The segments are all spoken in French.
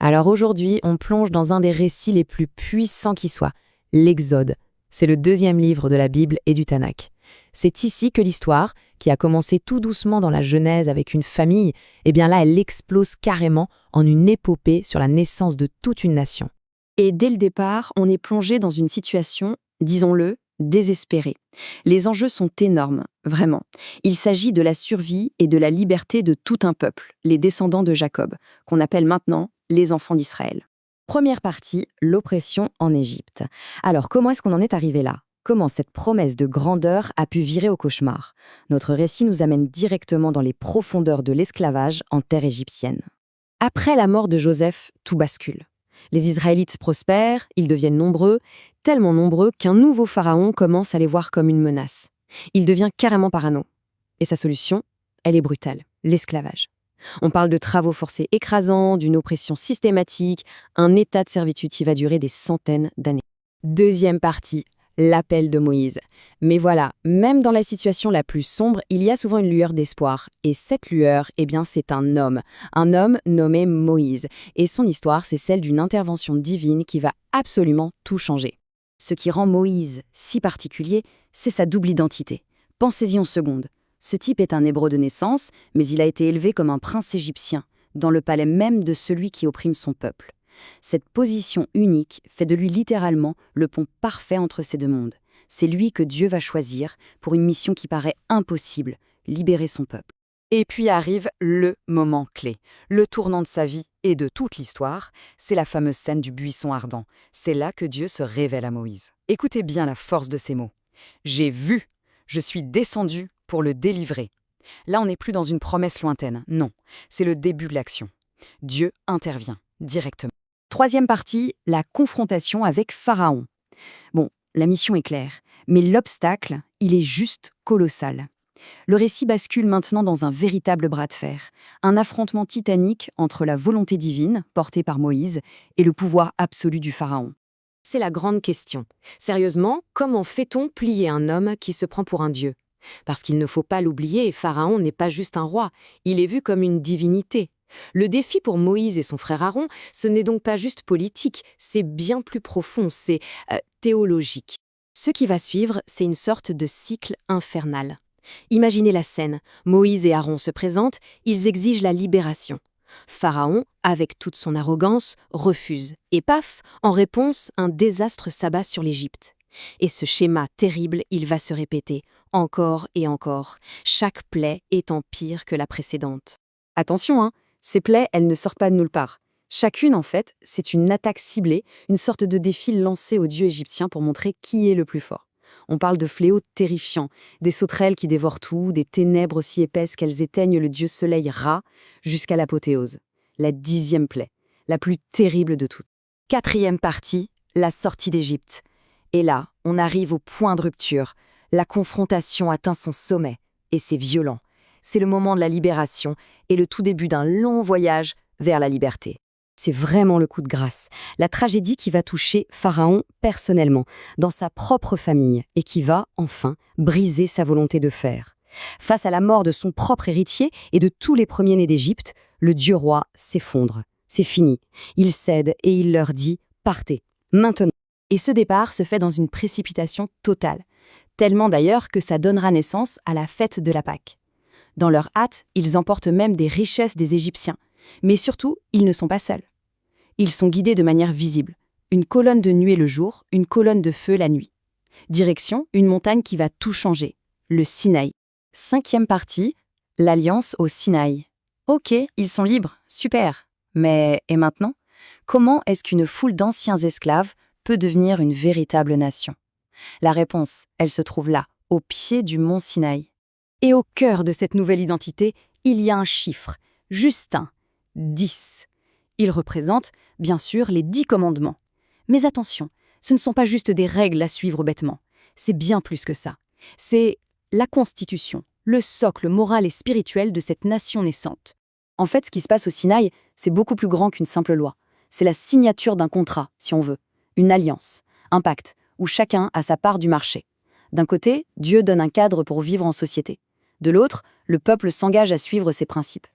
Alors aujourd'hui, on plonge dans un des récits les plus puissants qui soit, l'Exode. C'est le deuxième livre de la Bible et du Tanakh. C'est ici que l'histoire, qui a commencé tout doucement dans la Genèse avec une famille, eh bien là, elle explose carrément en une épopée sur la naissance de toute une nation. Et dès le départ, on est plongé dans une situation, disons-le, désespérée. Les enjeux sont énormes, vraiment. Il s'agit de la survie et de la liberté de tout un peuple, les descendants de Jacob, qu'on appelle maintenant les enfants d'Israël. Première partie, l'oppression en Égypte. Alors, comment est-ce qu'on en est arrivé là? Comment cette promesse de grandeur a pu virer au cauchemar? Notre récit nous amène directement dans les profondeurs de l'esclavage en terre égyptienne. Après la mort de Joseph, tout bascule. Les Israélites prospèrent, ils deviennent nombreux, tellement nombreux qu'un nouveau pharaon commence à les voir comme une menace. Il devient carrément parano. Et sa solution, elle est brutale, l'esclavage. On parle de travaux forcés écrasants, d'une oppression systématique, un état de servitude qui va durer des centaines d'années. Deuxième partie, l'appel de Moïse. Mais voilà, même dans la situation la plus sombre, il y a souvent une lueur d'espoir. Et cette lueur, eh bien, c'est un homme nommé Moïse. Et son histoire, c'est celle d'une intervention divine qui va absolument tout changer. Ce qui rend Moïse si particulier, c'est sa double identité. Pensez-y en seconde. Ce type est un Hébreu de naissance, mais il a été élevé comme un prince égyptien, dans le palais même de celui qui opprime son peuple. Cette position unique fait de lui littéralement le pont parfait entre ces deux mondes. C'est lui que Dieu va choisir pour une mission qui paraît impossible, libérer son peuple. Et puis arrive le moment clé, le tournant de sa vie et de toute l'histoire, c'est la fameuse scène du buisson ardent. C'est là que Dieu se révèle à Moïse. Écoutez bien la force de ces mots. « J'ai vu, je suis descendu pour le délivrer ». Là, on n'est plus dans une promesse lointaine, non, c'est le début de l'action. Dieu intervient directement. Troisième partie, la confrontation avec Pharaon. Bon, la mission est claire, mais l'obstacle, il est juste colossal. Le récit bascule maintenant dans un véritable bras de fer, un affrontement titanique entre la volonté divine, portée par Moïse, et le pouvoir absolu du Pharaon. C'est la grande question. Sérieusement, comment fait-on plier un homme qui se prend pour un dieu? Parce qu'il ne faut pas l'oublier, Pharaon n'est pas juste un roi, il est vu comme une divinité. Le défi pour Moïse et son frère Aaron, ce n'est donc pas juste politique, c'est bien plus profond, c'est théologique. Ce qui va suivre, c'est une sorte de cycle infernal. Imaginez la scène, Moïse et Aaron se présentent, ils exigent la libération. Pharaon, avec toute son arrogance, refuse. Et paf, en réponse, un désastre s'abat sur l'Égypte. Et ce schéma terrible, il va se répéter, encore et encore, chaque plaie étant pire que la précédente. Attention, hein, ces plaies, elles ne sortent pas de nulle part. Chacune, en fait, c'est une attaque ciblée, une sorte de défi lancé aux dieux égyptiens pour montrer qui est le plus fort. On parle de fléaux terrifiants, des sauterelles qui dévorent tout, des ténèbres si épaisses qu'elles éteignent le dieu soleil Ra, jusqu'à l'apothéose, la 10e plaie, la plus terrible de toutes. Quatrième partie, la sortie d'Égypte. Et là, on arrive au point de rupture. La confrontation atteint son sommet, et c'est violent. C'est le moment de la libération et le tout début d'un long voyage vers la liberté. C'est vraiment le coup de grâce, la tragédie qui va toucher Pharaon personnellement, dans sa propre famille, et qui va, enfin, briser sa volonté de faire. Face à la mort de son propre héritier et de tous les premiers-nés d'Égypte, le dieu roi s'effondre. C'est fini. Il cède et il leur dit « Partez, maintenant ». Et ce départ se fait dans une précipitation totale, tellement d'ailleurs que ça donnera naissance à la fête de la Pâque. Dans leur hâte, ils emportent même des richesses des Égyptiens. Mais surtout, ils ne sont pas seuls. Ils sont guidés de manière visible. Une colonne de nuée le jour, une colonne de feu la nuit. Direction, une montagne qui va tout changer, le Sinaï. Cinquième partie, l'alliance au Sinaï. Ok, ils sont libres, super. Mais et maintenant? Comment est-ce qu'une foule d'anciens esclaves peut devenir une véritable nation? La réponse, elle se trouve là, au pied du mont Sinaï. Et au cœur de cette nouvelle identité, il y a un chiffre, juste un, 10. Il représente, bien sûr, les 10 commandements. Mais attention, ce ne sont pas juste des règles à suivre bêtement. C'est bien plus que ça. C'est la constitution, le socle moral et spirituel de cette nation naissante. En fait, ce qui se passe au Sinaï, c'est beaucoup plus grand qu'une simple loi. C'est la signature d'un contrat, si on veut, une alliance, un pacte, où chacun a sa part du marché. D'un côté, Dieu donne un cadre pour vivre en société. De l'autre, le peuple s'engage à suivre ses principes.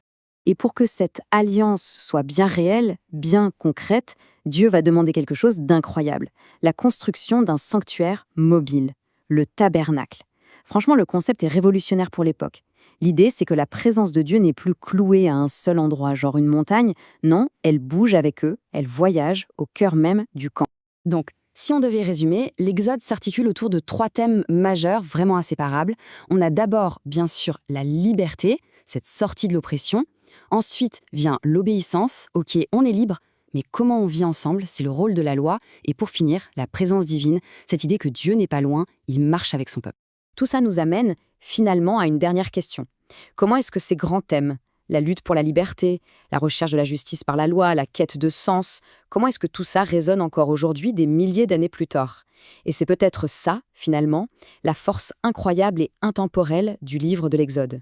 Et pour que cette alliance soit bien réelle, bien concrète, Dieu va demander quelque chose d'incroyable, la construction d'un sanctuaire mobile, le tabernacle. Franchement, le concept est révolutionnaire pour l'époque. L'idée, c'est que la présence de Dieu n'est plus clouée à un seul endroit, genre une montagne. Non, elle bouge avec eux, elle voyage au cœur même du camp. Donc, si on devait résumer, l'Exode s'articule autour de 3 thèmes majeurs vraiment inséparables. On a d'abord, bien sûr, la liberté, cette sortie de l'oppression. Ensuite vient l'obéissance. Ok, on est libre, mais comment on vit ensemble, c'est le rôle de la loi. Et pour finir, la présence divine, cette idée que Dieu n'est pas loin, il marche avec son peuple. Tout ça nous amène finalement à une dernière question. Comment est-ce que ces grands thèmes, la lutte pour la liberté, la recherche de la justice par la loi, la quête de sens, comment est-ce que tout ça résonne encore aujourd'hui des milliers d'années plus tard? Et c'est peut-être ça, finalement, la force incroyable et intemporelle du livre de l'Exode.